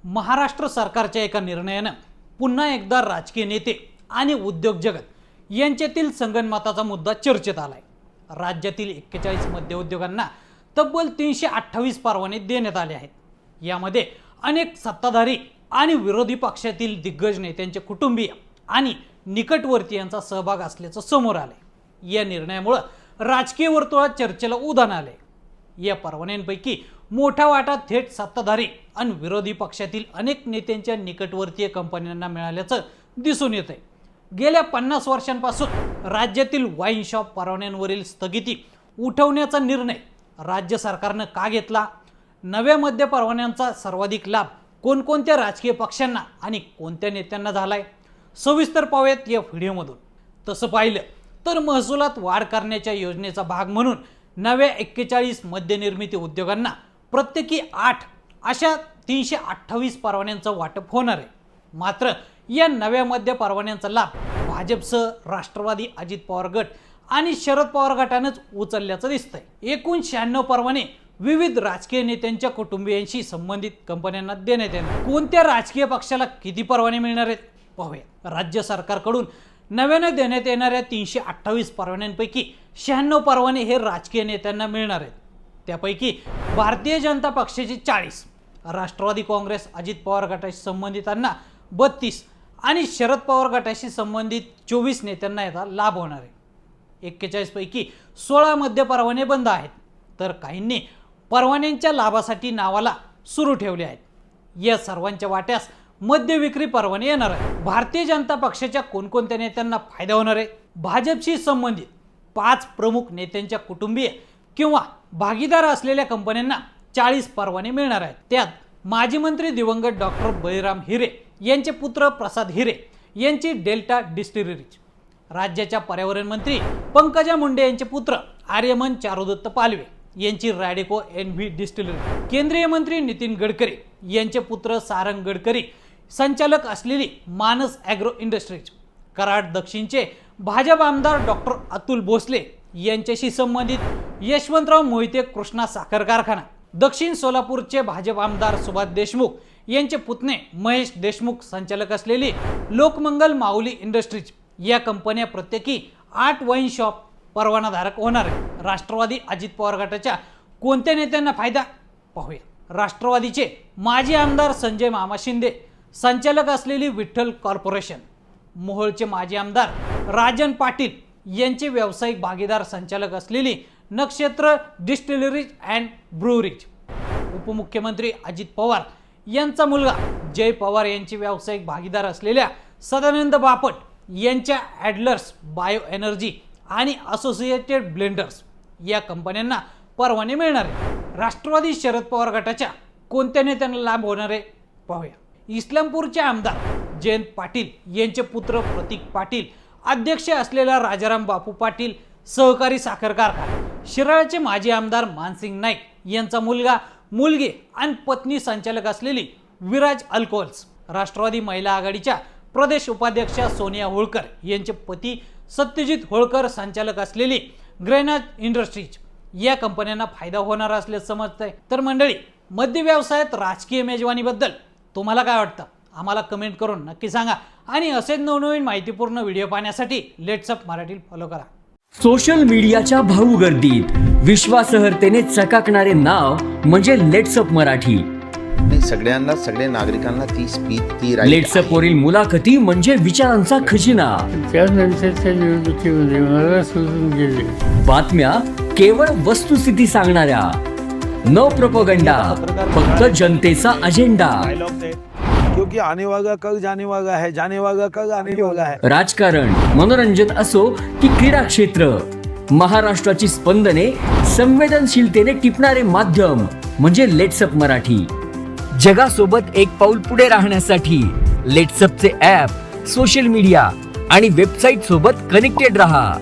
महाराष्ट्र सरकारच्या एका निर्णयानं पुन्हा एकदा राजकीय नेते आणि उद्योग जगत यांच्यातील संगनमताचा मुद्दा चर्चेत आलाय। राज्यातील 41 मद्य उद्योगांना तब्बल 328 परवाने देण्यात आले आहेत। यामध्ये अनेक सत्ताधारी आणि विरोधी पक्षातील दिग्गज नेत्यांचे कुटुंबीय आणि निकटवर्तीयांचा सहभाग असल्याचं समोर आलंय। या निर्णयामुळे राजकीय वर्तुळात चर्चेला उधाण आले। या परवान्यांपैकी मोठा वाटा थेट सत्ताधारी आणि विरोधी पक्षातील अनेक नेत्यांच्या निकटवर्तीय कंपन्यांना मिळाल्याचं दिसून येतंय। गेल्या 50 वर्षांपासून राज्यातील वाईन शॉप परवान्यांवरील स्थगिती उठवण्याचा निर्णय राज्य सरकारने का घेतला? नव्या मद्य परवान्यांचा सर्वाधिक लाभ कोणकोणत्या राजकीय पक्षांना आणि कोणत्या नेत्यांना झालाय? सविस्तर पाहूयात या व्हिडिओमधून। तसं पाहिलं तर महसुलात वाढ करण्याच्या योजनेचा भाग म्हणून नव्या 41 मद्य निर्मिती उद्योगांना प्रत्येकी 8 अशा 328 परवान्यांचं वाटप होणार आहे। मात्र या नव्या मद्य परवान्यांचा लाभ भाजपसह राष्ट्रवादी, अजित पवार गट आणि शरद पवार गटानेच उचलल्याचं दिसतंय। एकूण 96 परवाने विविध राजकीय नेत्यांच्या कुटुंबियांशी संबंधित कंपन्यांना देण्यात येणार। कोणत्या राजकीय पक्षाला किती परवाने मिळणार आहेत पाहूया। राज्य सरकारकडून नव्याने देण्यात येणाऱ्या 328 परवान्यांपैकी 96 परवाने हे राजकीय नेत्यांना मिळणार आहेत। त्यापैकी भारतीय जनता पक्षाचे 40, राष्ट्रवादी काँग्रेस, अजित पवार गटाशी संबंधितांना 32 आणि शरद पवार गटाशी संबंधित 24 नेत्यांना याचा लाभ होणार आहे। 41 पैकी 16 मद्य परवाने बंद आहेत, तर काहींनी परवान्यांच्या लाभासाठी नावाला सुरू ठेवले आहेत। या सर्वांच्या वाट्यास मद्य विक्री परवाने येणार आहे। भारतीय जनता पक्षाच्या कोणकोणत्या नेत्यांना फायदा होणार आहे? भाजपशी संबंधित 5 प्रमुख नेत्यांच्या कुटुंबीय किंवा भागीदार असलेल्या कंपन्यांना 40 परवाने मिळणार आहेत। त्यात माजी मंत्री दिवंगत डॉक्टर बळीराम हिरे यांचे पुत्र प्रसाद हिरे यांची डेल्टा डिस्टिलरीज, राज्याच्या पर्यावरण मंत्री पंकजा मुंडे यांचे पुत्र आर्यमन चारुदत्त पालवे यांची रॅडिको एनव्ही डिस्टिलरी, केंद्रीय मंत्री नितीन गडकरी यांचे पुत्र सारंग गडकरी संचालक असलेली मानस ॲग्रो इंडस्ट्रीज, कराड दक्षिणचे भाजप आमदार डॉक्टर अतुल भोसले यांच्याशी संबंधित यशवंतराव मोहिते कृष्णा साखर कारखाना, दक्षिण सोलापूरचे भाजप आमदार सुभाष देशमुख यांचे पुतणे महेश देशमुख संचालक असलेली लोकमंगल माऊली इंडस्ट्रीज या कंपन्या प्रत्येकी 8 वाईन शॉप परवानाधारक होणार आहे। राष्ट्रवादी, अजित पवार गटाच्या कोणत्या नेत्यांना फायदा पाहूया। राष्ट्रवादीचे माजी आमदार संजय मामा शिंदे संचालक असलेली विठ्ठल कॉर्पोरेशन, मोहोळचे माजी आमदार राजन पाटील यांचे व्यावसायिक भागीदार संचालक असलेली नक्षत्र डिस्टिलरीज अँड ब्रुवरीज, उपमुख्यमंत्री अजित पवार यांचा मुलगा जय पवार यांचे व्यावसायिक भागीदार असलेल्या सदानंद बापट यांच्या ॲडलर्स बायो एनर्जी आणि असोसिएटेड ब्लेंडर्स या कंपन्यांना परवाने मिळणार आहे। राष्ट्रवादी शरद पवार गटाच्या कोणत्या नेत्यांना लाभ होणार आहे पाहूया। इस्लामपूरचे आमदार जयंत पाटील यांचे पुत्र प्रतीक पाटील अध्यक्ष असलेला राजाराम बापू पाटील सहकारी साखर कारखाना, शिराळचे माजी आमदार मानसिंग नाईक यांचा मुलगा, मुलगी आणि पत्नी संचालक असलेली विराज अल्कोहोल्स, राष्ट्रवादी महिला आघाडीच्या प्रदेश उपाध्यक्षा सोनिया होळकर यांचे पती सत्यजित होळकर संचालक असलेली ग्रेनाज इंडस्ट्रीज या कंपन्यांना फायदा होणार असल्याचं समजतंय। तर मंडळी, मद्य व्यवसायात राजकीय मेजवानीबद्दल तुम्हाला काय वाटतं? आम्हाला कमेंट करून नक्की सांगा आणि असेच नवनवीन माहितीपूर्ण व्हिडिओ पाहण्यासाठी लेट्स अप मराठी फॉलो करा। सोशल मीडियाच्या भाऊ गर्दीत विश्वासार्हतेने चकाकणारे नाव म्हणजे लेट्स अप मराठी। सगळ्यांना, सगळ्या नागरिकांना ती स्पीच, ती लेट्स अप वरील मुलाखती म्हणजे विचारांचा खजिना। त्यानंतरच्या निवडणुकीमध्ये मला सोडून गेले। बातम्या केवळ वस्तुस्थिती सांगणाऱ्या, न प्रोपगंडा, फक्त जनतेचा अजेंडा। क्योंकि आने वाला कल जाने वाला है, जाने वाला कल आने वाला है। राजकारण, मनोरंजन असो की क्रीडा क्षेत्र, महाराष्ट्राची स्पंदने संवेदनशीलतेने टिपणारे माध्यम म्हणजे लेट्स अप मराठी। जगासोबत एक पाऊल पुढे राहण्यासाठी लेट्स अपचे ॲप, सोशल मीडिया आणि वेबसाईट सोबत कनेक्टेड रहा।